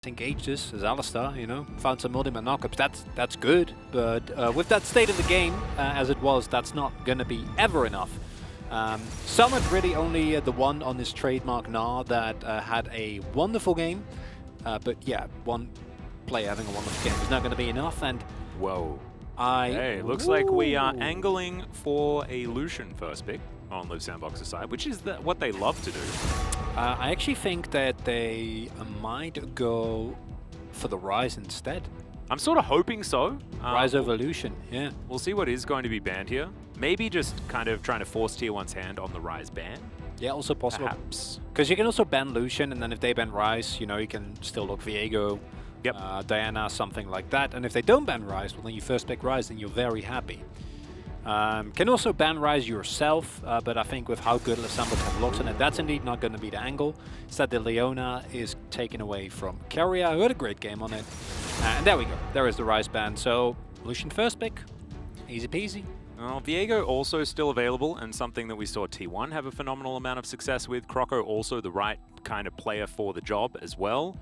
engage this as Alistar, you know, found some ultimate knockups. That's good, but with that state of the game as it was, that's not gonna be ever enough. Summit really only the one on his trademark Gnar that had a wonderful game, but yeah, one player having a wonderful game is not gonna be enough. And whoa, hey, looks like we are angling for a Lucian first pick on Live Sandbox's side, which is what they love to do. I actually think that they might go for the Rise instead. I'm sort of hoping so. Rise Evolution, yeah. We'll see what is going to be banned here. Maybe just kind of trying to force Tier 1's hand on the Rise ban. Yeah, also possible. Perhaps. Because you can also ban Lucian, and then if they ban Rise, you know, you can still look Viego, Diana, something like that. And if they don't ban Rise, well, then you first pick Rise, and you're very happy. Can also ban Rise yourself, but I think with how good Lassambo have locked in it, that's indeed not going to be the angle. Instead, the Leona is taken away from Keria, who had a great game on it. And there we go. There is the Rise ban. So, Lucian first pick. Easy peasy. Well, Viego also still available, and something that we saw T1 have a phenomenal amount of success with. Croco also the right kind of player for the job as well.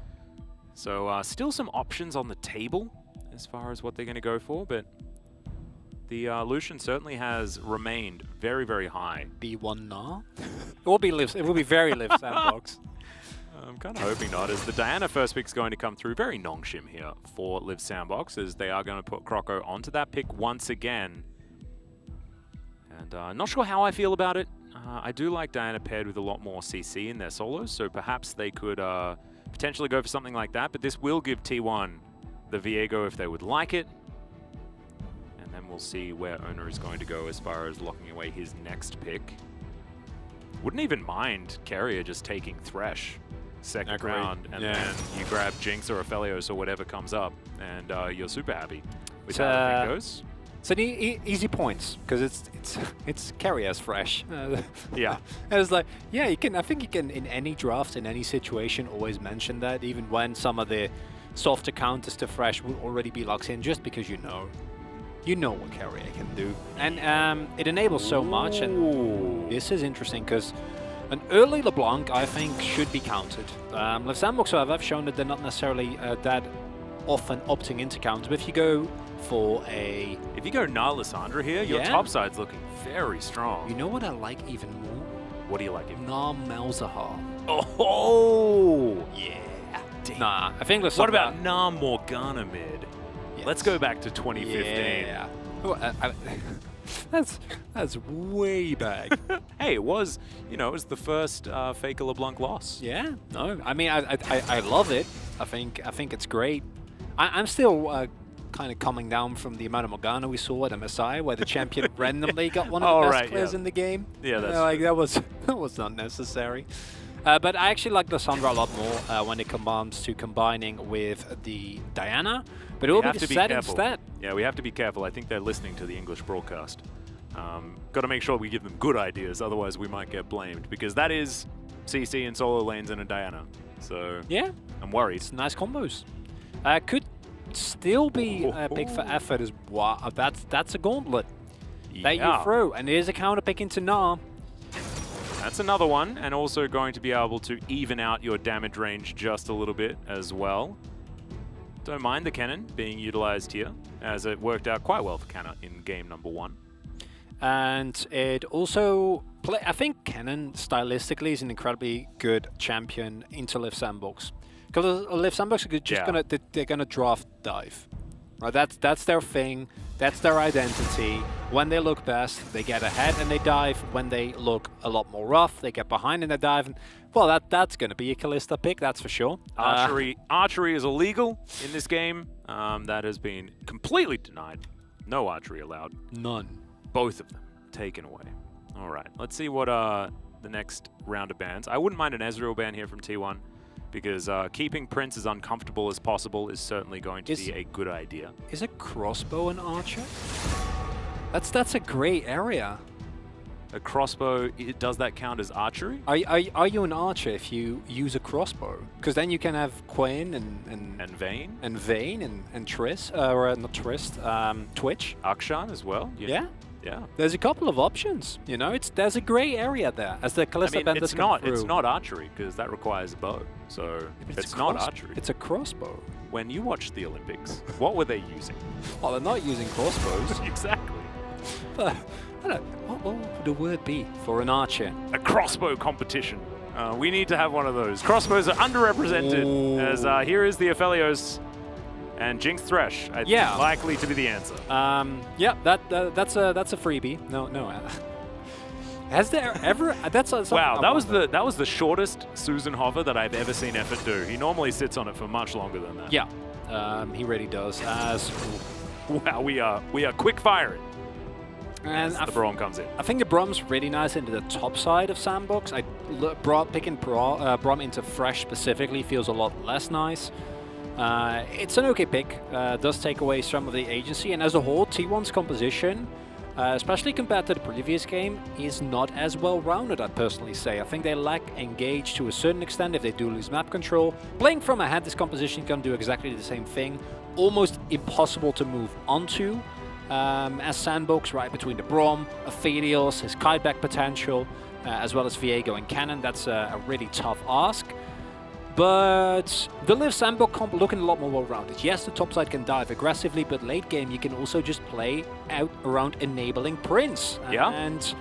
So, still some options on the table as far as what they're going to go for, but the Lucian certainly has remained very, very high. B1 Gnar? It will be very Live Sandbox. I'm kind of hoping not, as the Diana first pick is going to come through. Very Nongshim here for Live Sandbox, as they are going to put Croco onto that pick once again. And not sure how I feel about it. I do like Diana paired with a lot more CC in their solos, so perhaps they could potentially go for something like that, but this will give T1 the Viego if they would like it. We'll see where Owner is going to go as far as locking away his next pick. Wouldn't even mind Keria just taking Thresh second round, and then you grab Jinx or Aphelios or whatever comes up, and you're super happy with how the thing goes. It's an easy points because it's Keria's Thresh. Yeah, and it's like, yeah, you can. I think you can in any draft, in any situation, always mention that, even when some of the softer counters to Thresh will already be locked in, just because you know what Keria can do. And it enables so much, and this is interesting because an early LeBlanc, I think, should be counted. Live Sandbox, however, have shown that they're not necessarily that often opting into counters, but if you go for a... If you go Gnar Lissandra here, your top side's looking very strong. You know what I like even more? What do you like even more? Gnar Malzahar. Oh! Yeah. Damn. Nah, I think Lissandra... What about Gnar Morgana mid? Yes. Let's go back to 2015. Yeah. That's way back. Hey, it was, you know, it was the first Faker LeBlanc loss. Yeah, no, I mean, I love it. I think it's great. I'm still kind of coming down from the amount of Morgana we saw at MSI, where the champion randomly got one of the best players in the game. Yeah, that's like that was not necessary. But I actually like Lissandra a lot more when it comes to combining with the Diana. But it will be Set instead. Yeah, we have to be careful. I think they're listening to the English broadcast. Got to make sure we give them good ideas, otherwise we might get blamed. Because that is CC and solo lanes and a Diana. So yeah, I'm worried. It's nice combos. Could still be a pick for effort as well. That's a gauntlet that you throw. And it is a counter pick into Gnar. That's another one, and also going to be able to even out your damage range just a little bit as well. Don't mind the cannon being utilized here, as it worked out quite well for Cannon in game number 1. And it also, I think Cannon stylistically is an incredibly good champion into Live Sandbox. Because Live Sandbox are just they're gonna draft dive. Right, that's their thing, that's their identity. When they look best, they get ahead and they dive. When they look a lot more rough, they get behind and they dive. And, well, that's going to be a Kalista pick, that's for sure. Archery is illegal in this game. That has been completely denied. No archery allowed. None. Both of them taken away. All right, let's see what the next round of bans. I wouldn't mind an Ezreal ban here from T1. Because keeping Prince as uncomfortable as possible is certainly going to be a good idea. Is a crossbow an archer? That's a great area. A crossbow, does that count as archery? Are you an archer if you use a crossbow? Because then you can have Quinn and Vayne? And Vayne and Triss, or not Trist, Twitch. Akshan as well. Yeah. Yeah. There's a couple of options, you know. There's a gray area there as the Callisto Benders come through. It's not archery because that requires a bow. So it's not archery. It's a crossbow. When you watched the Olympics, what were they using? Well, they're not using crossbows. Exactly. But I don't know, what would the word be for an archer? A crossbow competition. We need to have one of those. Crossbows are underrepresented as here is the Aphelios and Jinx Thresh. I think likely to be the answer. Yeah, that's a freebie. No. Has there ever? Wow, that was the shortest Susan hover that I've ever seen Effort do. He normally sits on it for much longer than that. Yeah, he really does. Wow, we are quick firing. And the Braum comes in. I think the Braum's really nice into the top side of Sandbox. Picking Braum into Fresh specifically feels a lot less nice. It's an okay pick. Does take away some of the agency, and as a whole, T1's composition, especially compared to the previous game, is not as well-rounded, I'd personally say. I think they lack engage to a certain extent if they do lose map control. Playing from ahead, this composition can do exactly the same thing. Almost impossible to move onto. As Sandbox, right between the Braum, Aphelios, his kiteback potential, as well as Viego and Cannon. That's a really tough ask. But the Liv Sandbox comp looking a lot more well-rounded. Yes, the top side can dive aggressively, but late game you can also just play out around enabling Prince. Yeah. And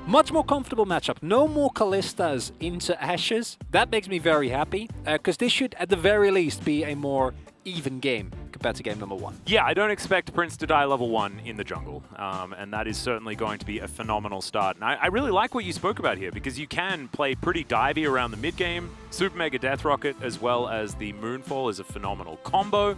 much more comfortable matchup. No more Callistas into Ashes. That makes me very happy, because this should at the very least be a more even game compared to game number 1. Yeah, I don't expect Prince to die level 1 in the jungle, and that is certainly going to be a phenomenal start. And I really like what you spoke about here, because you can play pretty divey around the mid-game. Super Mega Death Rocket as well as the Moonfall is a phenomenal combo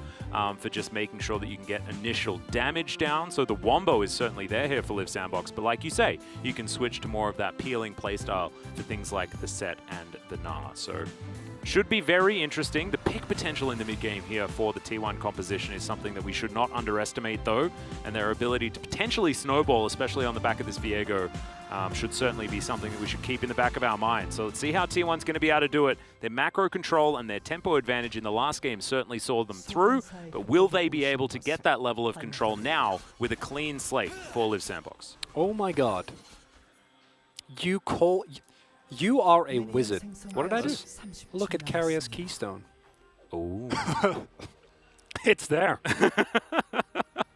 for just making sure that you can get initial damage down. So the Wombo is certainly there here for Liv Sandbox, but like you say, you can switch to more of that peeling playstyle for things like the Set and the Gnar. So should be very interesting. The pick potential in the mid-game here for the T1 composition is something that we should not underestimate, though, and their ability to potentially snowball, especially on the back of this Viego, should certainly be something that we should keep in the back of our mind. So let's see how T1's going to be able to do it. Their macro control and their tempo advantage in the last game certainly saw them through, but will they be able to get that level of control now with a clean slate for Liv Sandbox? Oh my god. You are a wizard. What did I do? Look at Carrier's Keystone. Oh. It's there.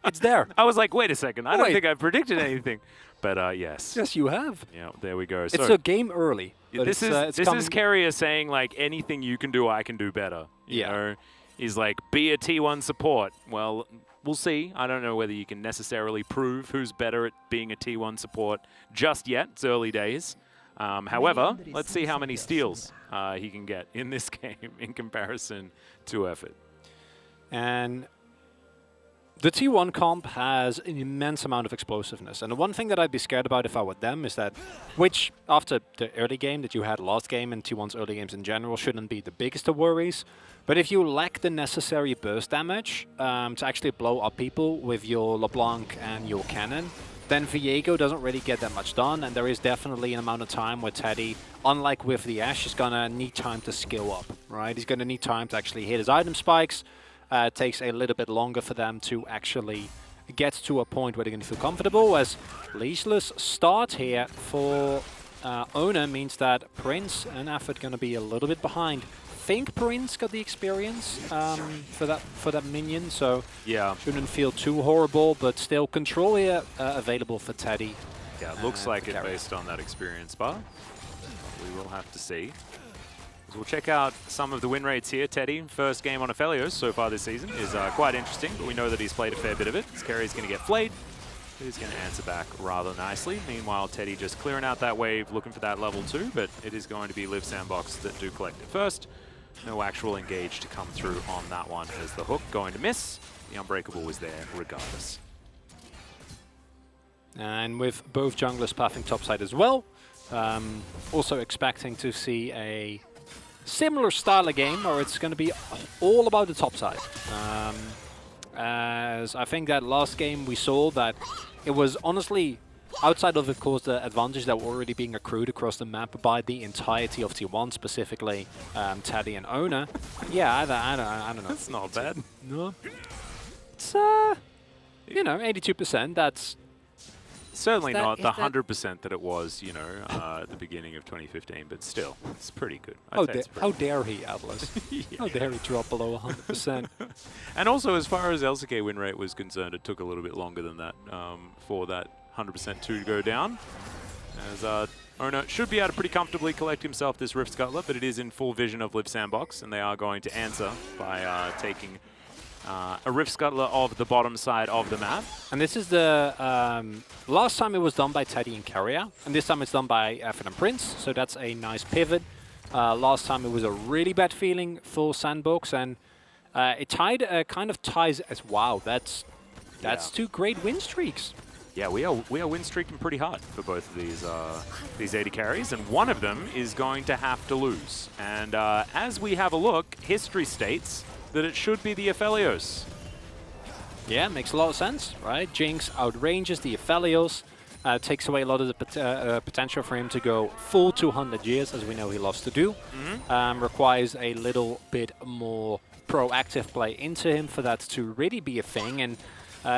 It's there. I was like, wait a second. I don't think I predicted anything. But yes. Yes, you have. Yeah, there we go. It's a game early. This is Carrier saying, like, anything you can do, I can do better. You know? He's like, be a T1 support. Well, we'll see. I don't know whether you can necessarily prove who's better at being a T1 support just yet. It's early days. However, let's see how many steals he can get in this game in comparison to Effort. And the T1 comp has an immense amount of explosiveness. And the one thing that I'd be scared about if I were them is that, which after the early game that you had last game and T1's early games in general shouldn't be the biggest of worries. But if you lack the necessary burst damage to actually blow up people with your LeBlanc and your Cannon, then Viego doesn't really get that much done, and there is definitely an amount of time where Teddy, unlike with the Ashe, is going to need time to skill up, right? He's going to need time to actually hit his item spikes. It takes a little bit longer for them to actually get to a point where they're going to feel comfortable, as Leashless start here for Ona means that Prince and Effort going to be a little bit behind. I think Prince got the experience for that minion, so shouldn't feel too horrible, but still control here available for Teddy. Yeah, it looks like it based on that experience bar. We will have to see. So we'll check out some of the win rates here. Teddy, first game on Aphelios so far this season, is quite interesting, but we know that he's played a fair bit of it. His carry's going to get flayed. He's going to answer back rather nicely. Meanwhile, Teddy just clearing out that wave, looking for that level 2, but it is going to be Liv Sandbox that do collect it first. No actual engage to come through on that one as the hook going to miss. The Unbreakable was there regardless. And with both junglers pathing topside as well, also expecting to see a similar style of game where it's going to be all about the topside. As I think that last game we saw that it was honestly, outside of course the advantage that were already being accrued across the map by the entirety of T1, specifically Teddy and Ona. Yeah, I don't know. That's not bad. No. It's, you know, 82%, that's Certainly That- not is the that- 100% that it was, you know, at the beginning of 2015, but still, it's pretty good. I'd How, say it's how pretty dare he, Atlas? How dare he drop below 100%? And also, as far as LCK win rate was concerned, it took a little bit longer than that for that 100% to go down. As Ono should be able to pretty comfortably collect himself this Rift Scuttler, but it is in full vision of Liv Sandbox, and they are going to answer by taking a Rift Scuttler of the bottom side of the map. And this is the last time it was done by Teddy and Carrier, and this time it's done by Effort and Prince, so that's a nice pivot. Last time it was a really bad feeling for Sandbox, and it kind of ties as wow. That's Yeah. 2 great win streaks. Yeah, we are win streaking pretty hard for both of these 80 carries, and one of them is going to have to lose. And as we have a look, history states that it should be the Aphelios. Yeah, makes a lot of sense, right? Jinx outranges the Aphelios, takes away a lot of the potential for him to go full 200 years, as we know he loves to do. Requires a little bit more proactive play into him for that to really be a thing. And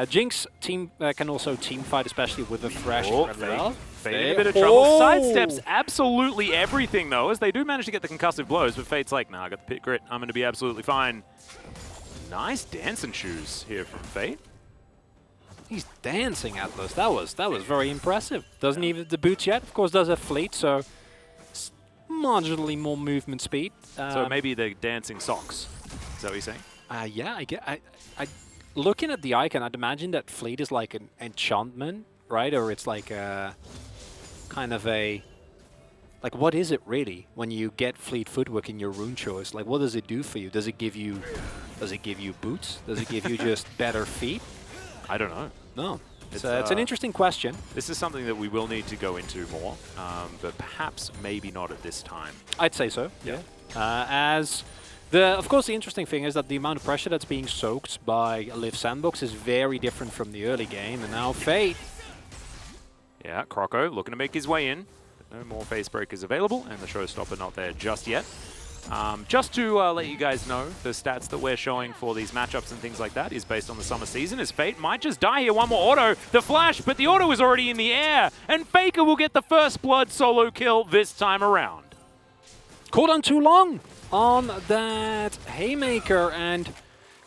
Jinx can also team fight, especially with a Thresh. Fate in a bit of trouble. Sidesteps absolutely everything, though, as they do manage to get the concussive blows, but Fate's like, nah, I got the pit grit. I'm going to be absolutely fine. Nice dancing shoes here from Fate. He's dancing, Atlas. That was very impressive. Doesn't even the boots yet. Of course, does have fleet, so marginally more movement speed. So maybe the dancing socks. Is that what you're saying? Yeah, I looking at the icon, I'd imagine that fleet is like an enchantment, right? Or it's like a kind of a what is it really when you get fleet footwork in your rune choice? Like, what does it do for you? Does it give you boots? Does it give you just better feet? I don't know. No. It's an interesting question. This is something that we will need to go into more, but perhaps maybe not at this time. I'd say so. Yeah. Of course, the interesting thing is that the amount of pressure that's being soaked by Liv Sandbox is very different from the early game, and now Fate. Yeah, Croco looking to make his way in. No more face breakers available, and the showstopper not there just yet. Just to let you guys know, the stats that we're showing for these matchups and things like that is based on the summer season, as Fate might just die here. One more auto, the flash, but the auto is already in the air, and Faker will get the first blood solo kill this time around. Caught on too long on that Haymaker, and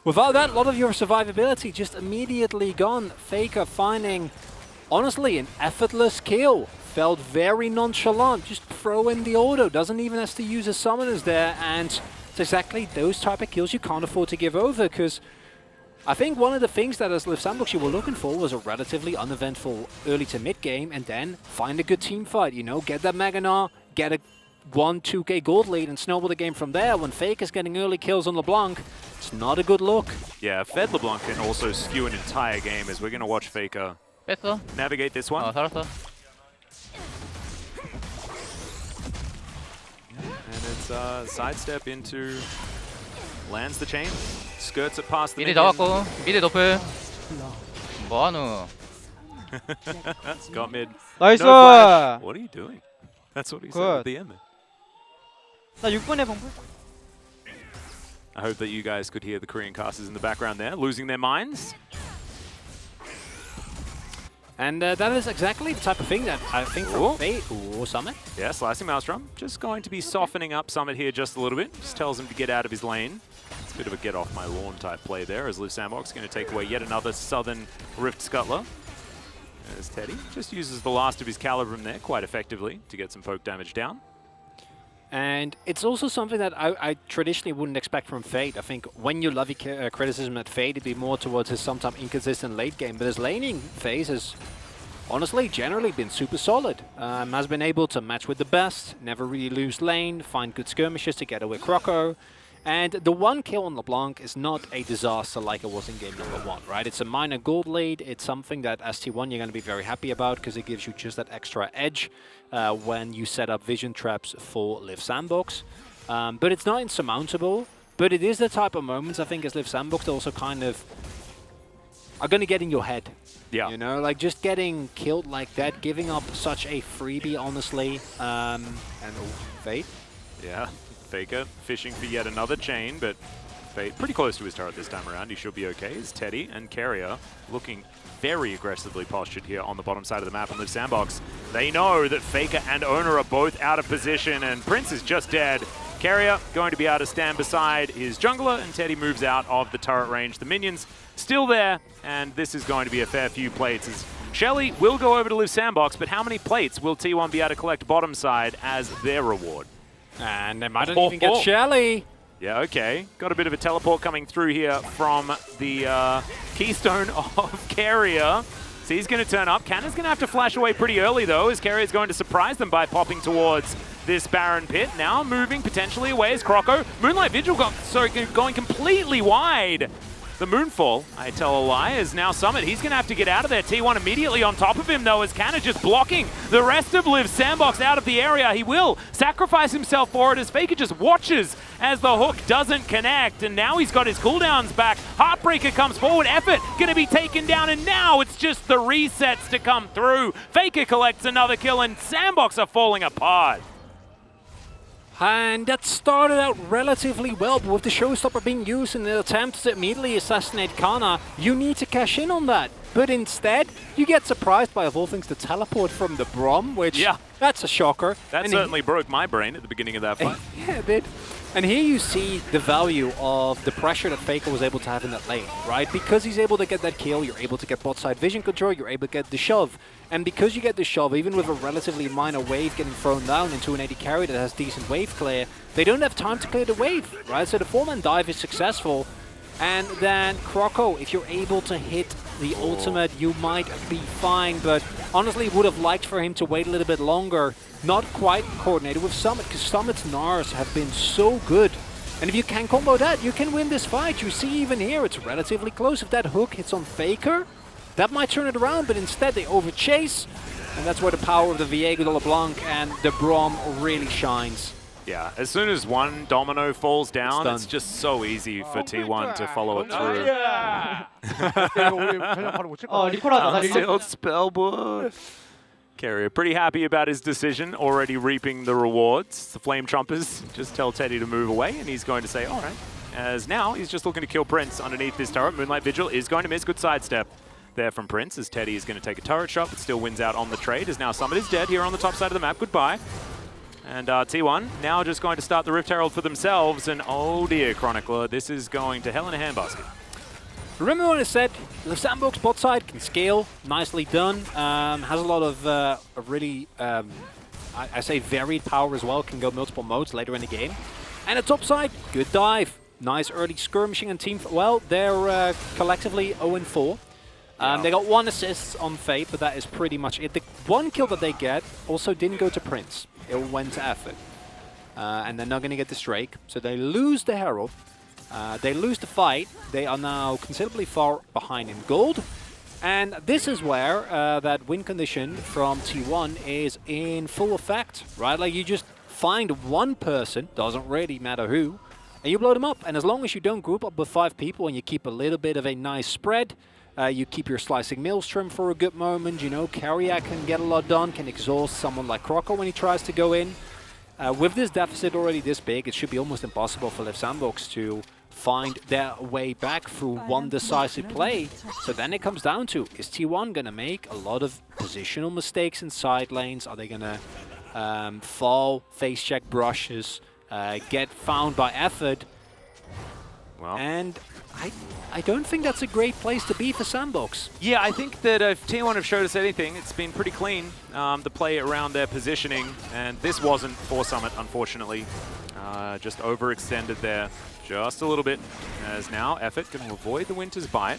without that, a lot of your survivability just immediately gone. Faker finding, honestly, an effortless kill. Felt very nonchalant, just throw in the auto, doesn't even have to use his summoners there, and it's exactly those type of kills you can't afford to give over, because I think one of the things that as Liv Sandbox you were looking for was a relatively uneventful early to mid game, and then find a good team fight, you know, get that Maganar, get a 1-2k gold lead and snowball the game from there. When Faker's getting early kills on LeBlanc, it's not a good look. Yeah, Fed LeBlanc can also skew an entire game, as we're going to watch Faker 뺐어? navigate this one. 살았어. And it's sidestep into, lands the chain, skirts it past the 미드 minion. 잡았고 미드 노플. 뭐하노? Got mid. 나이스! No flash. What are you doing? That's what he said at Good. the end there. 나 6분에 방풀. I hope that you guys could hear the Korean casters in the background there, losing their minds. And that is exactly the type of thing that I think from Fate. Ooh, Summit. Yeah, slicing Maelstrom. Just going to be softening up Summit here just a little bit. Just tells him to get out of his lane. It's a bit of a get off my lawn type play there, as Liv Sandbox going to take away yet another Southern Rift Scuttler. As Teddy just uses the last of his Calibrum there quite effectively to get some poke damage down. And it's also something that I traditionally wouldn't expect from Fate. I think when you levy criticism at Fate, it'd be more towards his sometimes inconsistent late game. But his laning phase has honestly generally been super solid. Has been able to match with the best, never really lose lane, find good skirmishes together with Croco. And the one kill on LeBlanc is not a disaster like it was in game number 1, right? It's a minor gold lead. It's something that as T1 you're going to be very happy about because it gives you just that extra edge when you set up vision traps for Liv Sandbox. But it's not insurmountable. But it is the type of moments, I think, as Liv Sandbox also kind of are going to get in your head. Yeah. You know, like just getting killed like that, giving up such a freebie, honestly. And Fate. Yeah, Faker fishing for yet another chain, but Fate pretty close to his turret this time around. He should be okay. Is Teddy and Carrier looking very aggressively postured here on the bottom side of the map on Live Sandbox. They know that Faker and Owner are both out of position, and Prince is just dead. Carrier going to be able to stand beside his jungler, and Teddy moves out of the turret range. The minions still there, and this is going to be a fair few plates. As Shelly will go over to Live Sandbox, but how many plates will T1 be able to collect bottom side as their reward? And they might not even get Shelly. Yeah, okay. Got a bit of a teleport coming through here from the keystone of Carrier. So he's going to turn up. Cannon's going to have to flash away pretty early, though, as Carrier's going to surprise them by popping towards this Baron pit. Now moving potentially away as Croco. Moonlight Vigil going completely wide. The Moonfall, I tell a lie, is now Summit. He's going to have to get out of there. T1 immediately on top of him, though, as Cannon just blocking the rest of Liv Sandbox out of the area. He will sacrifice himself for it as Faker just watches as the hook doesn't connect. And now he's got his cooldowns back. Heartbreaker comes forward. Effort going to be taken down. And now it's just the resets to come through. Faker collects another kill, and Sandbox are falling apart. And that started out relatively well, but with the showstopper being used in an attempt to immediately assassinate Kana, you need to cash in on that. But instead, you get surprised by, of all things, the teleport from the Brom, which, that's a shocker. That certainly broke my brain at the beginning of that fight. Yeah, it did. And here you see the value of the pressure that Faker was able to have in that lane, right? Because he's able to get that kill, you're able to get bot side vision control, you're able to get the shove. And because you get the shove, even with a relatively minor wave getting thrown down into an AD carry that has decent wave clear, they don't have time to clear the wave, right? So the 4-man dive is successful. And then Croco, if you're able to hit the ultimate, you might be fine, but honestly would have liked for him to wait a little bit longer. Not quite coordinated with Summit, because Summit's Nars have been so good. And if you can combo that, you can win this fight. You see even here, it's relatively close. If that hook hits on Faker, that might turn it around, but instead they overchase. And that's where the power of the Viego de LeBlanc and the Brom really shines. Yeah, as soon as one domino falls down, it's just so easy for T1 to follow it through. 리콜하다. Still spellbook. Carrier pretty happy about his decision, already reaping the rewards. The Flame Trumpers just tell Teddy to move away, and he's going to say, all right. As now, he's just looking to kill Prince underneath this turret. Moonlight Vigil is going to miss. Good sidestep there from Prince, as Teddy is going to take a turret shot, but still wins out on the trade, as now Summit is dead here on the top side of the map. Goodbye. And T1 now just going to start the Rift Herald for themselves, and oh dear, Chronicler, this is going to hell in a handbasket. Remember when I said the Sandbox bot side can scale, nicely done, has a lot of really, I say varied power as well, can go multiple modes later in the game. And the top side, good dive. Nice early skirmishing and team, well, they're collectively 0-4. They got 1 assist on Fate, but that is pretty much it. The 1 kill that they get also didn't go to Prince. It went to Effort. And they're not going to get this Drake. So they lose the Herald. They lose the fight. They are now considerably far behind in gold. And this is where that win condition from T1 is in full effect, right? Like you just find one person, doesn't really matter who, and you blow them up. And as long as you don't group up with 5 people and you keep a little bit of a nice spread, you keep your slicing Maelstrom for a good moment, you know, Carrier can get a lot done, can exhaust someone like Croco when he tries to go in. With this deficit already this big, it should be almost impossible for Liv Sandbox to find their way back through one decisive play. So then it comes down to, is T1 going to make a lot of positional mistakes in side lanes? Are they going to fall, face check brushes, get found by Effort? Well. And I don't think that's a great place to be for Sandbox. Yeah, I think that if T1 have showed us anything, it's been pretty clean, the play around their positioning, and this wasn't for Summit, unfortunately. Just overextended there just a little bit, as now Effort can avoid the Winter's Bite.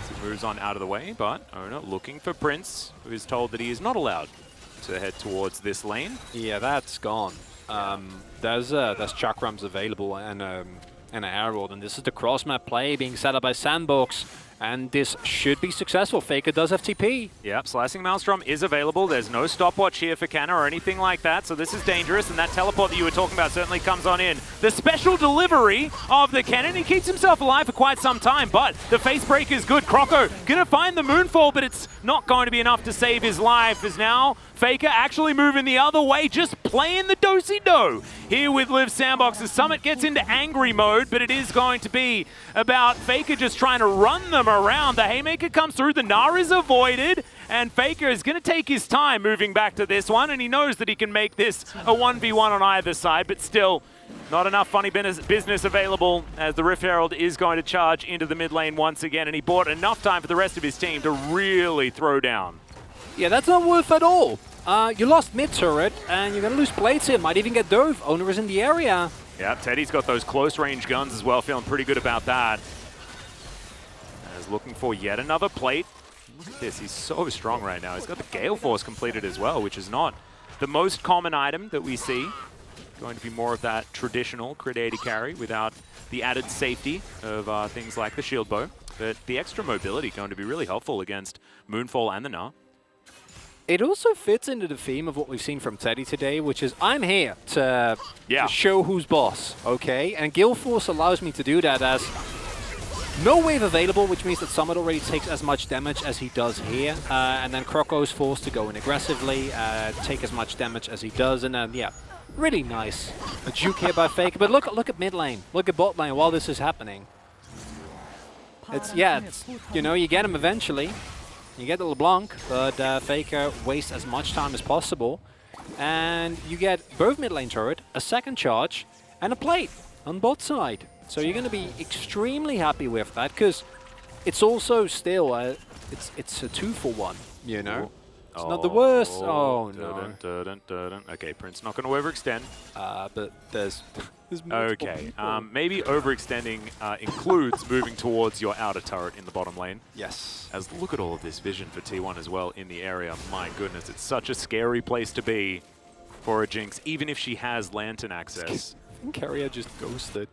As he moves on out of the way, but Owner looking for Prince, who is told that he is not allowed to head towards this lane. Yeah, that's gone. There's chakrams available and an Herald, and this is the cross map play being set up by Sandbox. And this should be successful. Faker does have TP. Yep, Slicing Maelstrom is available. There's no stopwatch here for Canna or anything like that, so this is dangerous, and that teleport that you were talking about certainly comes on in. The special delivery of the cannon, he keeps himself alive for quite some time, but the face break is good. Croco gonna find the Moonfall, but it's not going to be enough to save his life, as now Faker actually moving the other way, just playing the do-si-do here with Liv Sandbox. The Summit gets into angry mode, but it is going to be about Faker just trying to run them around. The Haymaker comes through, the Gnar is avoided, and Faker is going to take his time moving back to this one, and he knows that he can make this a 1v1 on either side, but still not enough funny business available as the Rift Herald is going to charge into the mid lane once again, and he bought enough time for the rest of his team to really throw down. Yeah, that's not worth at all. You lost mid turret, and you're going to lose plates here. Might even get dove. Owner is in the area. Yeah, Teddy's got those close range guns as well, feeling pretty good about that. As looking for yet another plate. Look at this, he's so strong right now. He's got the Gale Force completed as well, which is not the most common item that we see. Going to be more of that traditional crit 80 carry without the added safety of things like the shield bow. But the extra mobility going to be really helpful against Moonfall and the Gnar. It also fits into the theme of what we've seen from Teddy today, which is I'm here to show who's boss, okay? And Gale Force allows me to do that as no wave available, which means that Summit already takes as much damage as he does here. And then Croco's forced to go in aggressively, take as much damage as he does, and then, yeah, really nice. A juke here by Faker, but look at mid lane, look at bot lane while this is happening. It's, you know, you get him eventually. You get the LeBlanc, but Faker wastes as much time as possible. And you get both mid lane turret, a second charge, and a plate on both side. So you're going to be extremely happy with that, because it's also still, it's a 2-for-1, you know? It's not the worst. Oh, no. Okay, Prince not going to overextend. But there's okay, maybe overextending includes moving towards your outer turret in the bottom lane. Yes. As look at all of this vision for T1 as well in the area. My goodness, it's such a scary place to be for a Jinx, even if she has Lantern access. I think Carrier just ghosted.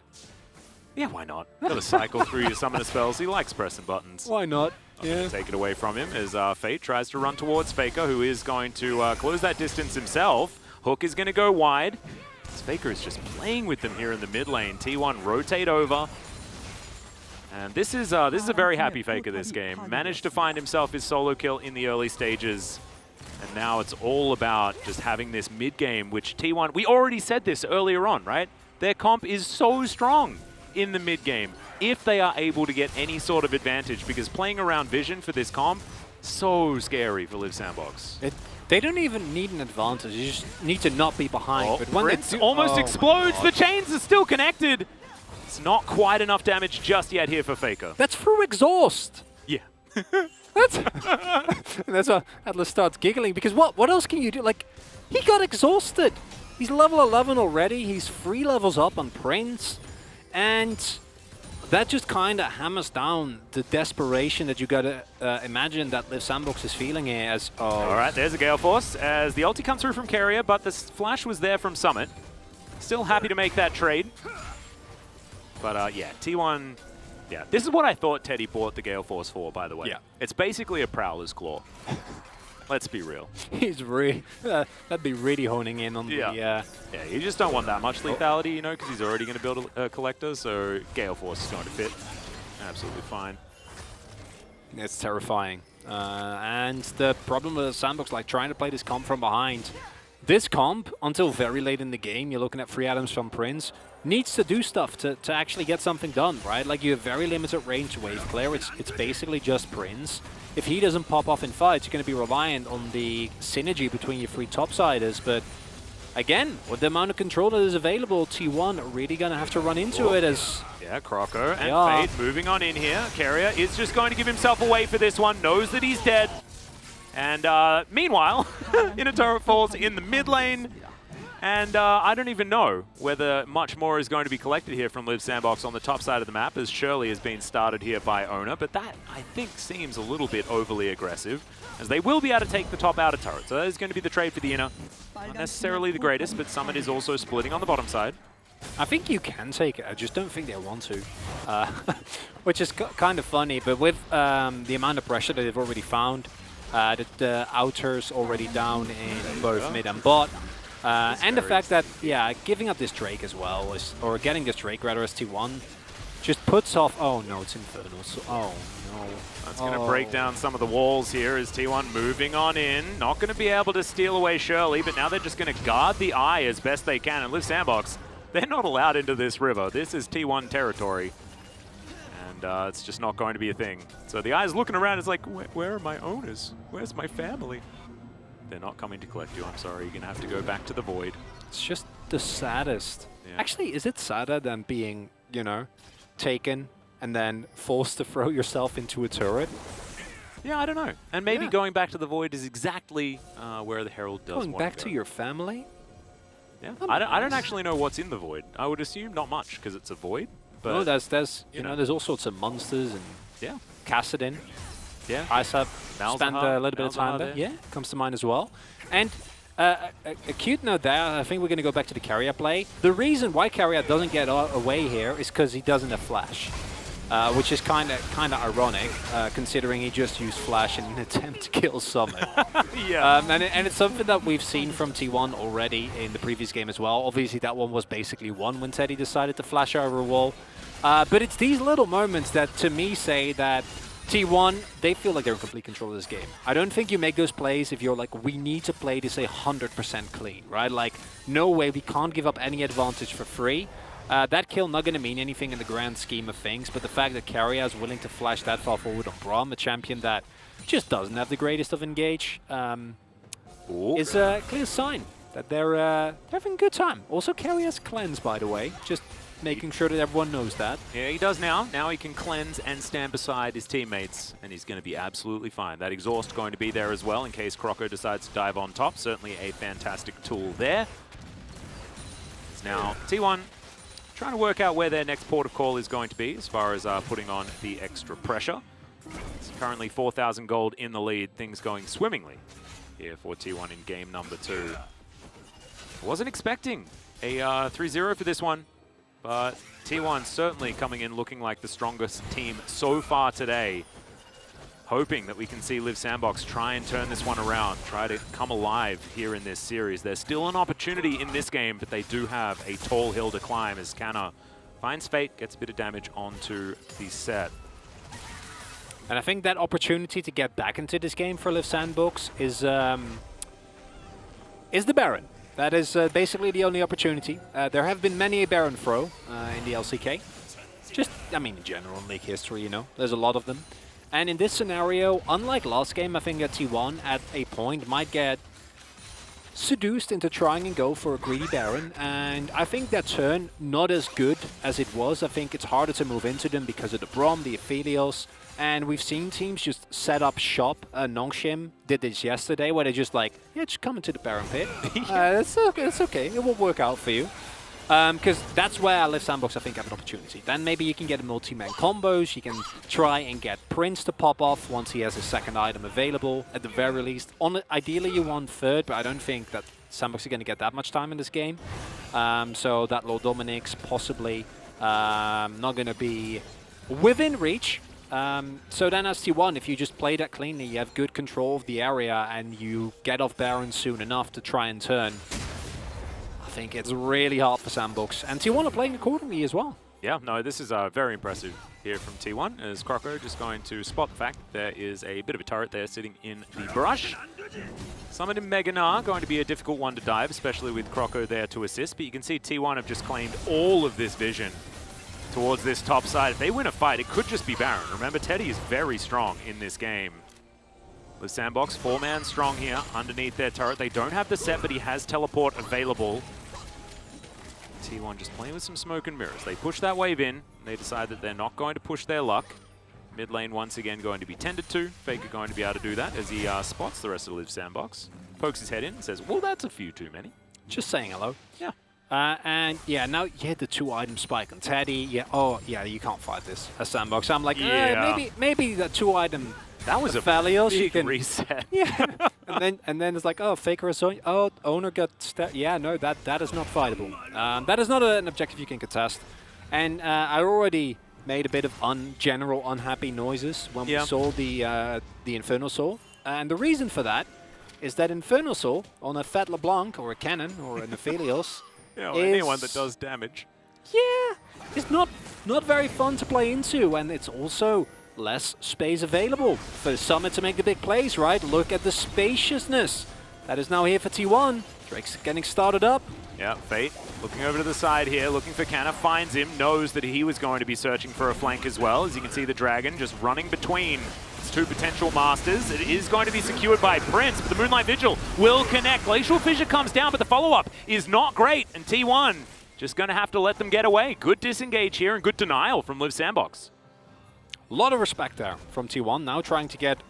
Yeah, why not? Got to cycle through your summoner spells. He likes pressing buttons. Why not? Yeah. Take it away from him as Fate tries to run towards Faker, who is going to close that distance himself. Hook is going to go wide. Faker is just playing with them here in the mid lane. T1 rotate over. And this is a very happy Faker this game. Managed to find himself his solo kill in the early stages. And now it's all about just having this mid game, which T1, we already said this earlier on, right? Their comp is so strong in the mid game if they are able to get any sort of advantage, because playing around vision for this comp, so scary for Liv Sandbox. They don't even need an advantage, you just need to not be behind. Oh, but when Prince they do, almost explodes, the chains are still connected. It's not quite enough damage just yet here for Faker. That's through exhaust. Yeah. That's why Atlas starts giggling, because what else can you do? Like, he got exhausted. He's level 11 already, he's 3 levels up on Prince, and that just kind of hammers down the desperation that you gotta imagine that Liv Sandbox is feeling here as... All right, there's a Gale Force as the ulti comes through from Carrier, but the flash was there from Summit. Still happy to make that trade. But yeah, T1... Yeah, this is what I thought Teddy bought the Gale Force for, by the way. Yeah. It's basically a Prowler's Claw. Let's be real. He's that'd be really honing in on the... Yeah, you just don't want that much lethality, you know, because he's already going to build a collector, so Gale Force is going to fit. Absolutely fine. It's terrifying. And the problem with the Sandbox, like trying to play this comp from behind, this comp, until very late in the game, you're looking at 3 items from Prince, needs to do stuff to actually get something done, right? Like, you have very limited range wave clear. It's basically just Prince. If he doesn't pop off in fights, you're going to be reliant on the synergy between your 3 topsiders. But again, with the amount of control that is available, T1 are really going to have to run into it as... Yeah, Croco and Fate moving on in here. Carrier is just going to give himself away for this one, knows that he's dead. And meanwhile, Inner Turret falls in the mid lane. And I don't even know whether much more is going to be collected here from Liv Sandbox on the top side of the map, as Shirley has been started here by Owner. But that, I think, seems a little bit overly aggressive, as they will be able to take the top outer turret. So that is going to be the trade for the inner. Not necessarily the greatest, but Summit is also splitting on the bottom side. I think you can take it. I just don't think they want to, which is kind of funny. But with the amount of pressure that they've already found, the outers already down in both mid and bot, and the fact that giving up this Drake as well, or getting this Drake rather as T1, just puts off. Oh no, it's Infernal. So, oh no. That's going to break down some of the walls here as T1 moving on in. Not going to be able to steal away Shirley, but now they're just going to guard the eye as best they can. And Live Sandbox, they're not allowed into this river. This is T1 territory. And it's just not going to be a thing. So the eye's looking around. It's like, where are my owners? Where's my family? They're not coming to collect you. I'm sorry. You're going to have to go back to the void. It's just the saddest. Yeah. Actually, is it sadder than being, you know, taken and then forced to throw yourself into a turret? Yeah, I don't know. And maybe going back to the void is exactly where the Herald does Going want back to to go. your family? Yeah. I don't actually know what's in the void. I would assume not much because it's a void. But No, there's you know, there's all sorts of monsters and yeah, Kassadin. yeah. Isab spent a little bit of time there. there. Yeah, comes to mind as well. And a cute note there, I think we're going to go back to the carrier play. The reason why carrier doesn't get away here is because he doesn't have flash. Which is kind of ironic, considering he just used flash in an attempt to kill Summit. Yeah. And it's something that we've seen from T1 already in the previous game as well. Obviously, that one was basically won when Teddy decided to flash over a wall. But it's these little moments that, to me, say that T1, they feel like they're in complete control of this game. I don't think you make those plays if you're like, we need to play this 100% clean, right? Like, no way, we can't give up any advantage for free. That kill not going to mean anything in the grand scheme of things, but the fact that Carrier is willing to flash that far forward on Braum, a champion that just doesn't have the greatest of engage, is a clear sign that they're having a good time. Also, Carrier's cleanse, by the way, just making sure that everyone knows that. Yeah, he does now. Now he can cleanse and stand beside his teammates, and he's going to be absolutely fine. That exhaust going to be there as well in case Croco decides to dive on top. Certainly a fantastic tool there. It's now T1 trying to work out where their next port of call is going to be as far as putting on the extra pressure. It's currently 4,000 gold in the lead. Things going swimmingly here for T1 in game number 2. Wasn't expecting a 3-0 for this one. But T1 certainly coming in looking like the strongest team so far today. Hoping that we can see Live Sandbox try and turn this one around, try to come alive here in this series. There's still an opportunity in this game, but they do have a tall hill to climb as Canna finds Fate, gets a bit of damage onto the set. And I think that opportunity to get back into this game for Live Sandbox is the Baron. That is basically the only opportunity. There have been many a Baron throw in the LCK. Just, I mean, in general, in League history, you know, there's a lot of them. And in this scenario, unlike last game, I think that T1 at a point might get seduced into trying and go for a greedy Baron. And I think that turn, not as good as it was. I think it's harder to move into them because of the Braum, the Aphelios. And we've seen teams just set up shop. Nongshim did this yesterday, where they just like, yeah, just come into the Baron pit. It's okay. It will work out for you. Because that's where Live Sandbox, I think, have an opportunity. Then maybe you can get multi-man combos. You can try and get Prince to pop off once he has his second item available, at the very least. Ideally, you want third, but I don't think that Sandbox is going to get that much time in this game. So that Lord Dominic's possibly not going to be within reach. So then as T1, if you just play that cleanly, you have good control of the area, and you get off Baron soon enough to try and turn, I think it's really hard for Sandbox. And T1 are playing accordingly as well. Yeah, no, this is very impressive here from T1, as Croco just going to spot the fact there is a bit of a turret there sitting in the brush. Summon in Meganar, going to be a difficult one to dive, especially with Croco there to assist, but you can see T1 have just claimed all of this vision towards this top side. If they win a fight, it could just be Baron. Remember, Teddy is very strong in this game. With Sandbox, 4-man strong here underneath their turret. They don't have the set, but he has teleport available. T1 just playing with some smoke and mirrors. They push that wave in, and they decide that they're not going to push their luck. Mid lane once again going to be tended to. Faker going to be able to do that as he spots the rest of Live Sandbox. Pokes his head in and says, well, that's a few too many. Just saying hello. Yeah. And yeah, now you had the 2-item spike on Teddy. Yeah, oh yeah, you can't fight this as Sandbox. I'm like, yeah. maybe the 2-item. That was a Aphelios, big reset. Yeah, and then it's like, oh, Faker is on. Oh, owner got yeah, no, that is not fightable. That is not an objective you can contest. And I already made a bit of general unhappy noises when we saw the Infernal Soul. And the reason for that is that Infernal Soul on a Fat LeBlanc or a Cannon or an Aphelios anyone that does damage. Yeah, it's not very fun to play into, and it's also less space available for Summit to make the big plays, right? Look at the spaciousness that is now here for T1. Drake's getting started up. Yeah, Fate looking over to the side here, looking for Canna, finds him, knows that he was going to be searching for a flank as well. As you can see, the Dragon just running between his two potential masters. It is going to be secured by Prince, but the Moonlight Vigil will connect. Glacial Fissure comes down, but the follow-up is not great, and T1 just going to have to let them get away. Good disengage here and good denial from Liv Sandbox. A lot of respect there from T1, now trying to get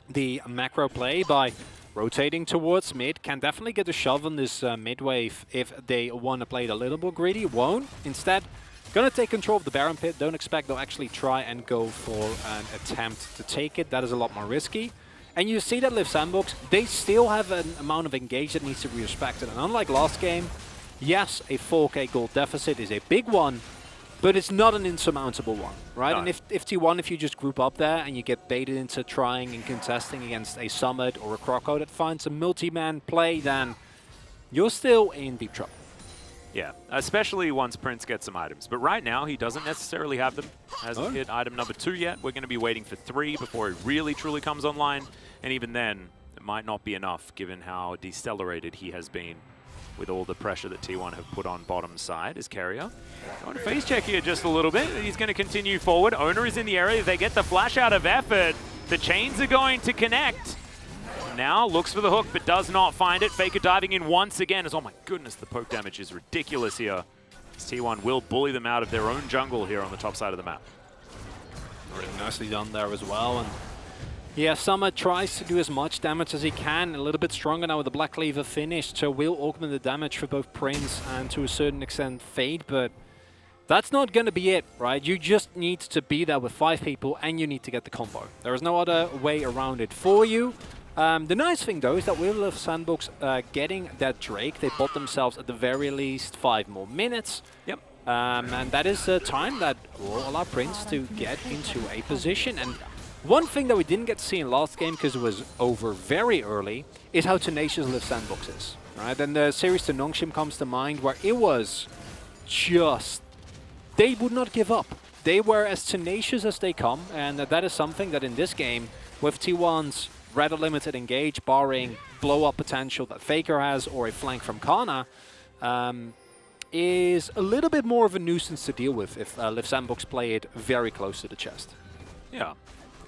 the macro play by rotating towards mid. Can definitely get a shove on this mid wave if they want to play it a little more greedy. Won't. Instead, gonna take control of the Baron Pit. Don't expect they'll actually try and go for an attempt to take it. That is a lot more risky. And you see that Liv Sandbox, they still have an amount of engage that needs to be respected. And unlike last game, yes, a 4k gold deficit is a big one, but it's not an insurmountable one, right? No. And if T1, if you just group up there and you get baited into trying and contesting against a Summit or a Croco that finds a multi-man play, then you're still in deep trouble. Yeah, especially once Prince gets some items. But right now, he doesn't necessarily have them. Hasn't hit item number 2 yet. We're going to be waiting for 3 before it really, truly comes online. And even then, it might not be enough, given how decelerated he has been with all the pressure that T1 have put on bottom side as carrier. Going to face check here just a little bit. He's going to continue forward. Owner is in the area. They get the flash out of effort. The chains are going to connect. Now looks for the hook, but does not find it. Faker diving in once again. As, oh my goodness, the poke damage is ridiculous here. As T1 will bully them out of their own jungle here on the top side of the map. Really nicely done there as well. And yeah, Summit tries to do as much damage as he can. A little bit stronger now with the Black Cleaver finished, so will augment the damage for both Prince and to a certain extent Fate, but that's not going to be it, right? You just need to be there with 5 people and you need to get the combo. There is no other way around it for you. The nice thing though is that with Liv Sandbox getting that Drake, they bought themselves at the very least 5 more minutes. Yep. And that is time that will allow Prince to get into a position. And one thing that we didn't get to see in last game, because it was over very early, is how tenacious Liv Sandbox is. Right? And the series to Nongshim comes to mind, where it was just, they would not give up. They were as tenacious as they come, and that is something that in this game, with T1's rather limited engage, barring blow-up potential that Faker has or a flank from Kana, is a little bit more of a nuisance to deal with if Liv Sandbox play it very close to the chest. Yeah.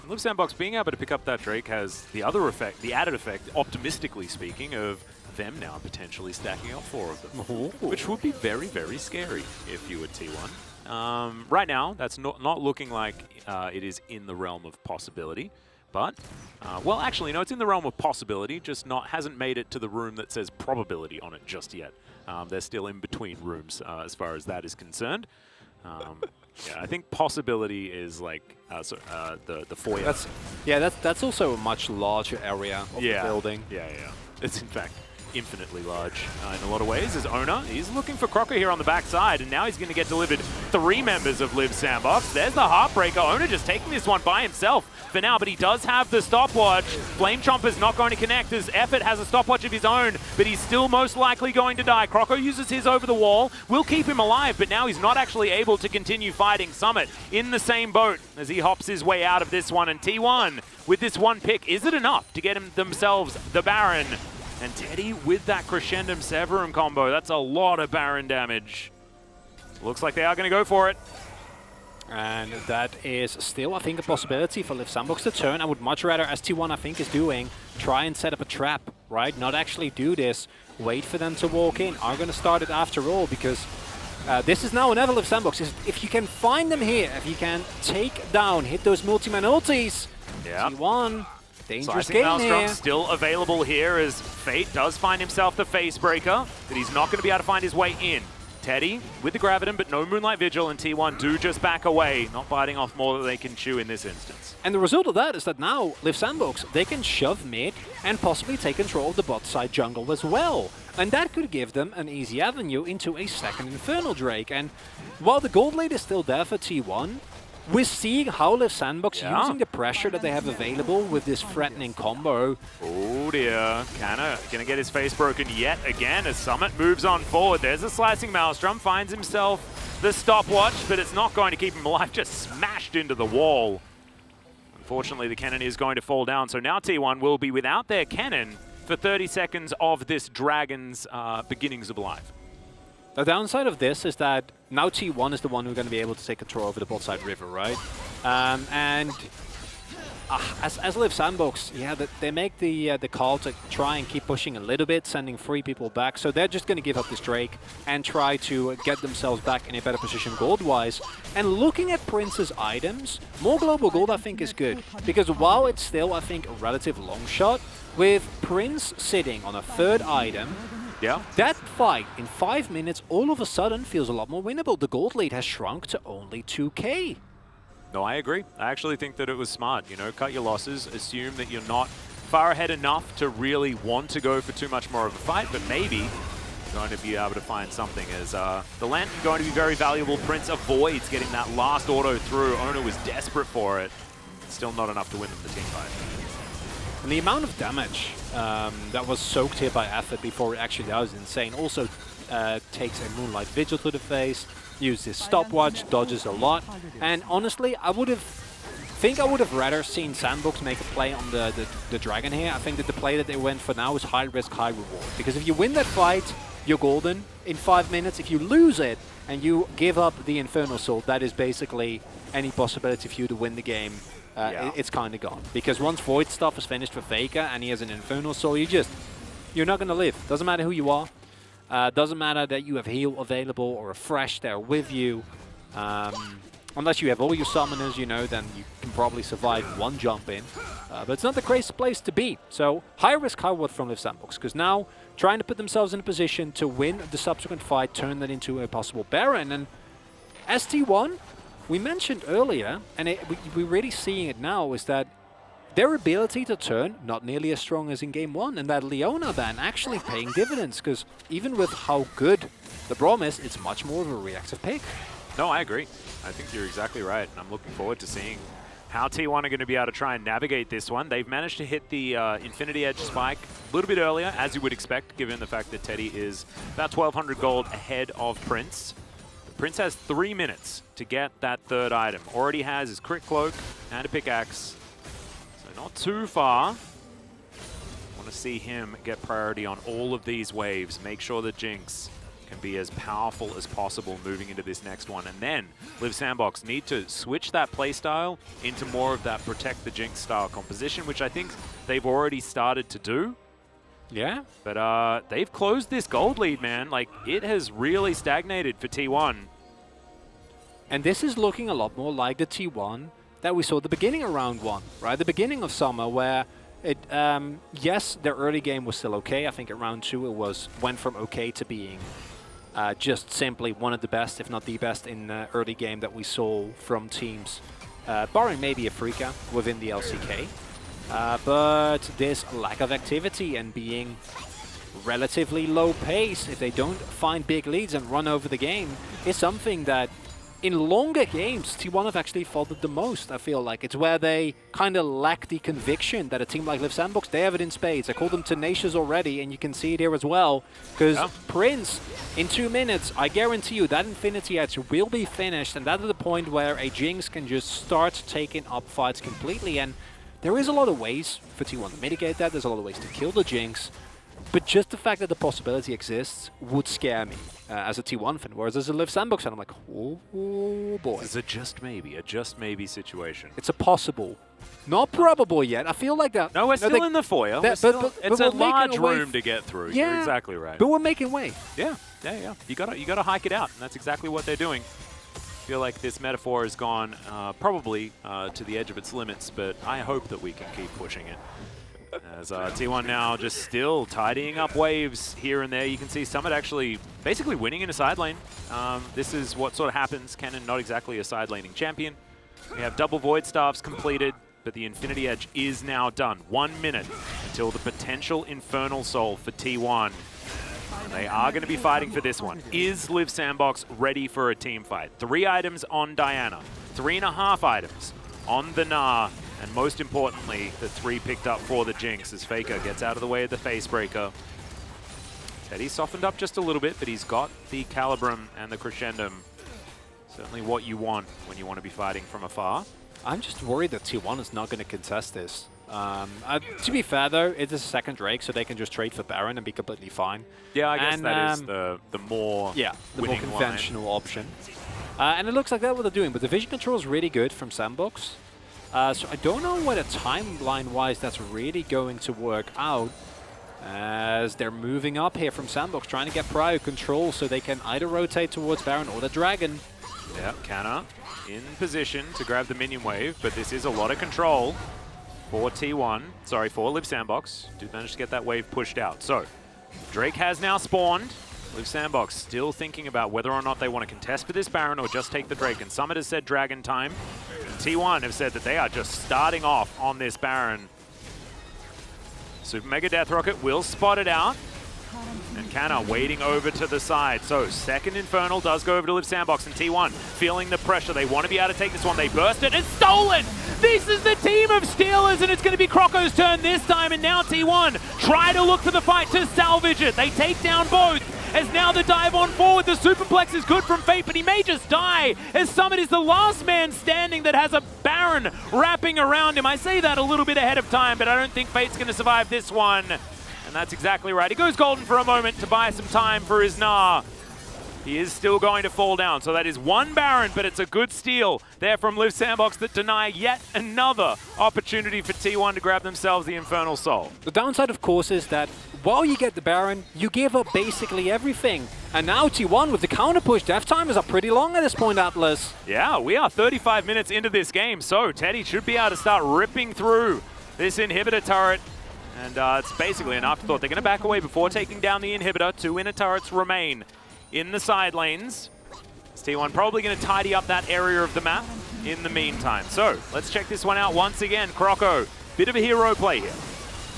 Liv Sandbox being able to pick up that Drake has the other effect, the added effect, optimistically speaking, of them now potentially stacking up 4 of them, which would be very, very scary if you were T1. Right now, that's not looking like it is in the realm of possibility. But, well, actually, no, it's in the realm of possibility, just hasn't made it to the room that says probability on it just yet. They're still in between rooms as far as that is concerned. Yeah, I think possibility is like the foyer. That's also a much larger area of the building. Yeah. It's in fact infinitely large in a lot of ways. As owner, he's looking for Crocker here on the backside, and now he's going to get delivered 3 members of Liv Sandbox. There's the Heartbreaker. Owner just taking this one by himself for now, but he does have the stopwatch. Flame Chomper's not going to connect as Effort has a stopwatch of his own, but he's still most likely going to die. Crocker uses his over the wall, will keep him alive, but now he's not actually able to continue fighting. Summit in the same boat as he hops his way out of this one, and T1 with this 1 pick, is it enough to get themselves the Baron? And Teddy with that Crescendum Severum combo. That's a lot of Baron damage. Looks like they are going to go for it. And that is still, I think, a possibility for Liv Sandbox to turn. I would much rather, as T1 I think is doing, try and set up a trap, right? Not actually do this. Wait for them to walk in. Are going to start it after all, because this is now another Liv Sandbox. If you can find them here, if you can take down, hit those multi-man ultis, T1... dangerous game here. Still available here as Fate does find himself the Facebreaker, but he's not going to be able to find his way in. Teddy with the Graviton, but no Moonlight Vigil, and T1 do just back away, not biting off more than they can chew in this instance. And the result of that is that now Liv Sandbox, they can shove mid and possibly take control of the bot side jungle as well. And that could give them an easy avenue into a second Infernal Drake. And while the gold lead is still there for T1, we're seeing how Liv Sandbox using the pressure that they have available with this threatening combo. Oh dear, Canna gonna get his face broken yet again as Summit moves on forward. There's a slicing Maelstrom, finds himself the stopwatch, but it's not going to keep him alive, just smashed into the wall. Unfortunately, the cannon is going to fall down, so now T1 will be without their cannon for 30 seconds of this Dragon's beginnings of life. The downside of this is that now T1 is the one who's going to be able to take control over the bot side river, right? As Liv Sandbox, yeah, they make the call to try and keep pushing a little bit, sending 3 people back. So they're just going to give up this Drake and try to get themselves back in a better position gold-wise. And looking at Prince's items, more global gold I think is good. Because while it's still, I think, a relative long shot, with Prince sitting on a 3rd item, that fight in 5 minutes all of a sudden feels a lot more winnable. The gold lead has shrunk to only 2k. No, I agree. I actually think that it was smart. You know, cut your losses, assume that you're not far ahead enough to really want to go for too much more of a fight, but maybe you're going to be able to find something as the lantern going to be very valuable. Prince avoids getting that last auto through. Ono was desperate for it. Still not enough to win them the team fight. And the amount of damage that was soaked here by Effort before it actually does is insane. Also takes a Moonlight Vigil to the face, uses his stopwatch, dodges a lot. And honestly, I would have rather seen Sandbox make a play on the Dragon here. I think that the play that they went for now is high risk, high reward. Because if you win that fight, you're golden in 5 minutes. If you lose it and you give up the Infernal Soul, that is basically any possibility for you to win the game. It's kind of gone. Because once Void stuff is finished for Faker and he has an Infernal Soul, you're not going to live. Doesn't matter who you are. Doesn't matter that you have heal available or a fresh there with you. Unless you have all your summoners, you know, then you can probably survive one jump in. But it's not the craziest place to be. So high risk, high reward from Liv Sandbox. Because now trying to put themselves in a position to win the subsequent fight, turn that into a possible Baron. And ST1, we mentioned earlier, and we're really seeing it now, is that their ability to turn, not nearly as strong as in Game 1, and that Leona ban actually paying dividends, because even with how good the Braum is, it's much more of a reactive pick. No, I agree. I think you're exactly right, and I'm looking forward to seeing how T1 are going to be able to try and navigate this one. They've managed to hit the Infinity Edge spike a little bit earlier, as you would expect, given the fact that Teddy is about 1,200 gold ahead of Prince. Prince has 3 minutes to get that 3rd item. Already has his Crit Cloak and a pickaxe. So not too far. Want to see him get priority on all of these waves. Make sure that Jinx can be as powerful as possible moving into this next one. And then Liv Sandbox need to switch that playstyle into more of that Protect the Jinx style composition, which I think they've already started to do. Yeah. But they've closed this gold lead, man. Like, it has really stagnated for T1. And this is looking a lot more like the T1 that we saw at the beginning of round 1, right? The beginning of summer, where it, yes, their early game was still okay. I think at round 2 it went from okay to being just simply one of the best, if not the best, in the early game that we saw from teams, barring maybe Afrika within the LCK. But this lack of activity and being relatively low pace, if they don't find big leads and run over the game, is something that in longer games, T1 have actually faltered the most, I feel like. It's where they kind of lack the conviction that a team like Liv Sandbox, they have it in spades. I call them tenacious already, and you can see it here as well. Because Prince, in 2 minutes, I guarantee you that Infinity Edge will be finished, and that's the point where a Jinx can just start taking up fights completely. And there is a lot of ways for T1 to mitigate that. There's a lot of ways to kill the Jinx. But just the fact that the possibility exists would scare me as a T1 fan. Whereas as a Liv Sandbox fan, I'm like, oh boy. It's a just maybe situation. It's a possible. Not probable yet. I feel like that. No, we're still in the foil. It's a large room to get through. Yeah, you're exactly right. But we're making way. Yeah. You gotta hike it out, and that's exactly what they're doing. I feel like this metaphor has gone probably to the edge of its limits, but I hope that we can keep pushing it. As T1 now just still tidying up waves here and there. You can see Summit actually basically winning in a side lane. This is what sort of happens. Kennen not exactly a side laning champion. We have double Void Staffs completed, but the Infinity Edge is now done. 1 minute until the potential Infernal Soul for T1. And they are going to be fighting for this one. Is Liv Sandbox ready for a team fight? 3 items on Diana, 3.5 items on the Gnar, and most importantly, the 3 picked up for the Jinx as Faker gets out of the way of the Facebreaker. Teddy's softened up just a little bit, but he's got the Calibrum and the Crescendum. Certainly what you want when you want to be fighting from afar. I'm just worried that T1 is not going to contest this. To be fair, though, it is a second Drake, so they can just trade for Baron and be completely fine. Yeah, I guess that is the more the more conventional option. And it looks like that's what they're doing, but the vision control is really good from Sandbox. So I don't know whether timeline-wise that's really going to work out, as they're moving up here from Sandbox, trying to get prior control so they can either rotate towards Baron or the Dragon. Yeah, Canna in position to grab the minion wave, but this is a lot of control for T1. Sorry, for Liv Sandbox. Did manage to get that wave pushed out. So, Drake has now spawned. Liv Sandbox still thinking about whether or not they want to contest for this Baron or just take the Drake. And Summit has said Dragon time. And T1 have said that they are just starting off on this Baron. Super Mega Death Rocket will spot it out. And Canna waiting over to the side. So second Infernal does go over to Liv Sandbox, and T1 feeling the pressure. They want to be able to take this one. They burst it and stolen! This is the team of Steelers, and it's going to be Croco's turn this time. And now T1 try to look for the fight to salvage it. They take down both. As now the dive on forward, the Superplex is good from Fate, but he may just die, as Summit is the last man standing that has a Baron wrapping around him. I say that a little bit ahead of time, but I don't think Fate's going to survive this one. And that's exactly right. He goes golden for a moment to buy some time for his Gnar. He is still going to fall down, so that is one Baron, but it's a good steal there from Liv Sandbox that deny yet another opportunity for T1 to grab themselves the Infernal Soul. The downside, of course, is that while you get the Baron, you give up basically everything. And now T1 with the counter push, death timers are pretty long at this point, Atlas. Yeah, we are 35 minutes into this game, so Teddy should be able to start ripping through this inhibitor turret. And it's basically an afterthought. They're going to back away before taking down the inhibitor. 2 inner turrets remain in the side lanes. T1 probably going to tidy up that area of the map in the meantime. So let's check this one out once again. Croco, bit of a hero play here.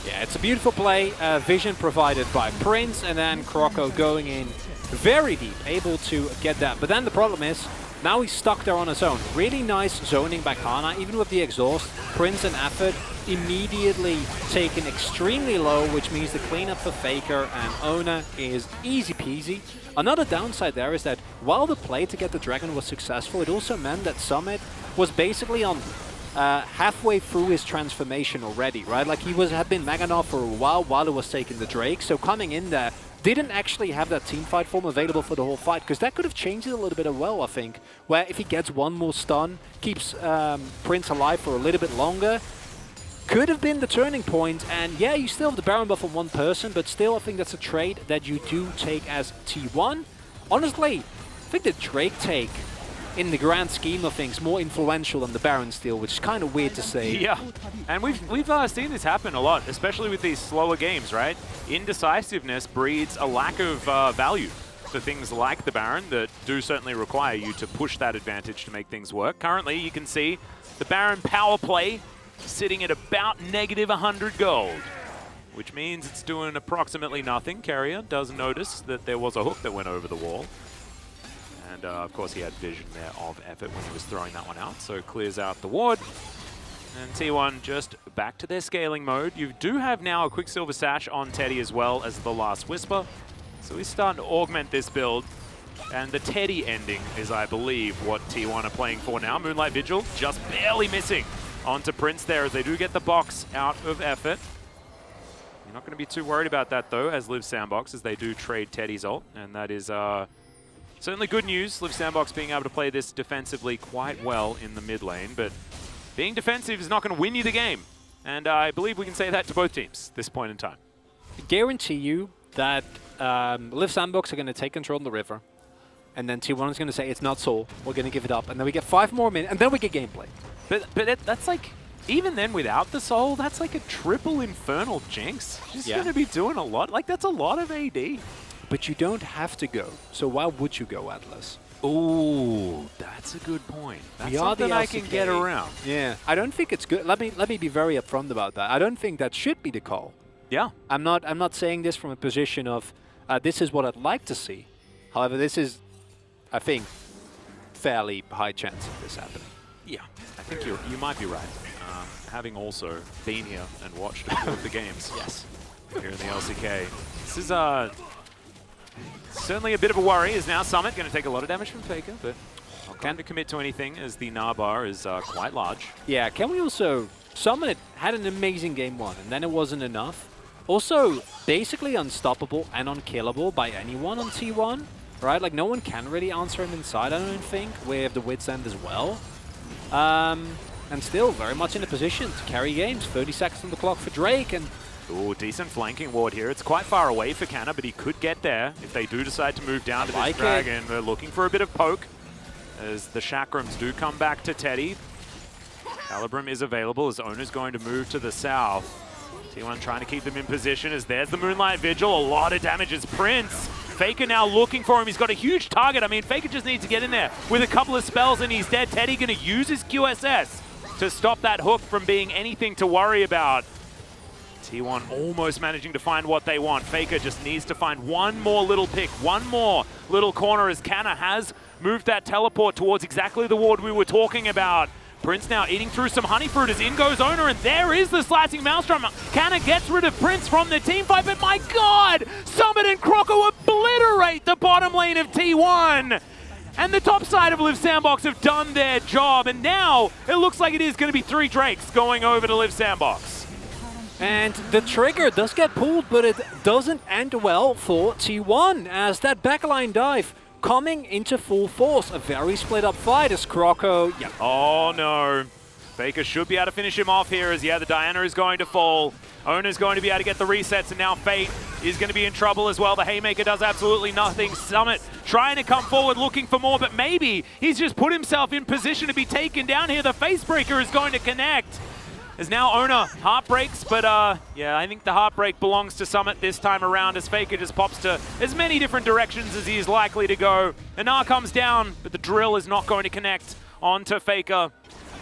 Yeah, it's a beautiful play. Vision provided by Prince, and then Croco going in very deep, able to get that. But then the problem is, now he's stuck there on his own. Really nice zoning by Kana, even with the exhaust. Prince and Effort immediately taken extremely low, which means the cleanup for Faker and Ona is easy peasy. Another downside there is that while the play to get the Dragon was successful, it also meant that Summit was basically on halfway through his transformation already, right? Like had been Maganov for a while it was taking the Drake, so coming in there, didn't actually have that teamfight form available for the whole fight, because that could have changed it a little bit as well, I think, where if he gets one more stun, keeps Prince alive for a little bit longer, could have been the turning point. And yeah, you still have the Baron buff on one person, but still I think that's a trade that you do take as T1. Honestly, I think the Drake take, in the grand scheme of things, more influential than the Baron steal, which is kind of weird to say. Yeah, and we've seen this happen a lot, especially with these slower games, right? Indecisiveness breeds a lack of value for things like the Baron that do certainly require you to push that advantage to make things work. Currently, you can see the Baron power play sitting at about -100 gold, which means it's doing approximately nothing. Carrier does notice that there was a hook that went over the wall. And of course he had vision there of Effort when he was throwing that one out, so clears out the ward. And T1 just back to their scaling mode. You do have now a Quicksilver Sash on Teddy as well as the Last Whisper. So he's starting to augment this build. And the Teddy ending is, I believe, what T1 are playing for now. Moonlight Vigil just barely missing onto Prince there as they do get the box out of Effort. You're not going to be too worried about that though, as Liv Sandbox, as they do trade Teddy's ult. And that is certainly good news, Liv Sandbox being able to play this defensively quite well in the mid lane, but being defensive is not going to win you the game. And I believe we can say that to both teams at this point in time. I guarantee you that Liv Sandbox are going to take control of the river, and then T1 is going to say, it's not Soul, we're going to give it up, and then we get 5 more minutes, and then we get gameplay. But that's like even then, without the soul, that's like a triple infernal jinx. She's going to be doing a lot. Like, that's a lot of AD. But you don't have to go. So why would you go, Atlas? Ooh, that's a good point. That's We are the something I can LCK. get around. Yeah, I don't think it's good. Let me be very upfront about that. I don't think that should be the call. Yeah. I'm not saying this from a position of this is what I'd like to see. However, this is, I think, fairly high chance of this happening. Yeah, I think you might be right. Having also been here and watched a few of the games here in the LCK. This is certainly a bit of a worry, as now Summit going to take a lot of damage from Faker, but not going to commit to anything as the Gnar bar is quite large. Yeah, can we also... Summit had an amazing game one, and then it wasn't enough. Also, basically unstoppable and unkillable by anyone on T1, right? Like, no one can really answer him inside, I don't think, with the Wit's End as well. And still very much in a position to carry games. 30 seconds on the clock for Drake, and... Ooh, decent flanking ward here. It's quite far away for Canna, but he could get there if they do decide to move down to this dragon. They're looking for a bit of poke as the Chakrams do come back to Teddy. Calibrum is available as Owner's going to move to the south. T1 trying to keep them in position as there's the Moonlight Vigil. A lot of damage as Prince. Faker now looking for him. He's got a huge target. I mean, Faker just needs to get in there with a couple of spells and he's dead. Teddy going to use his QSS to stop that hook from being anything to worry about. T1 almost managing to find what they want. Faker just needs to find one more little pick, one more little corner as Canna has moved that teleport towards exactly the ward we were talking about. Prince now eating through some honey fruit as in goes Owner, and there is the slicing maelstrom. Canna gets rid of Prince from the team fight, but my God! Summit and Croco obliterate the bottom lane of T1! And the top side of Live Sandbox have done their job, and now it looks like it is going to be 3 Drakes going over to Live Sandbox. And the trigger does get pulled, but it doesn't end well for T1 as that backline dive coming into full force. A very split up fight as Croco... Yeah. Oh no. Faker should be able to finish him off here as, the Diana is going to fall. Owner's going to be able to get the resets, and now Fate is going to be in trouble as well. The Haymaker does absolutely nothing. Summit trying to come forward looking for more, but maybe he's just put himself in position to be taken down here. The Facebreaker is going to connect. As now Owner heartbreaks, but I think the heartbreak belongs to Summit this time around as Faker just pops to as many different directions as he is likely to go. Gnar comes down, but the drill is not going to connect onto Faker.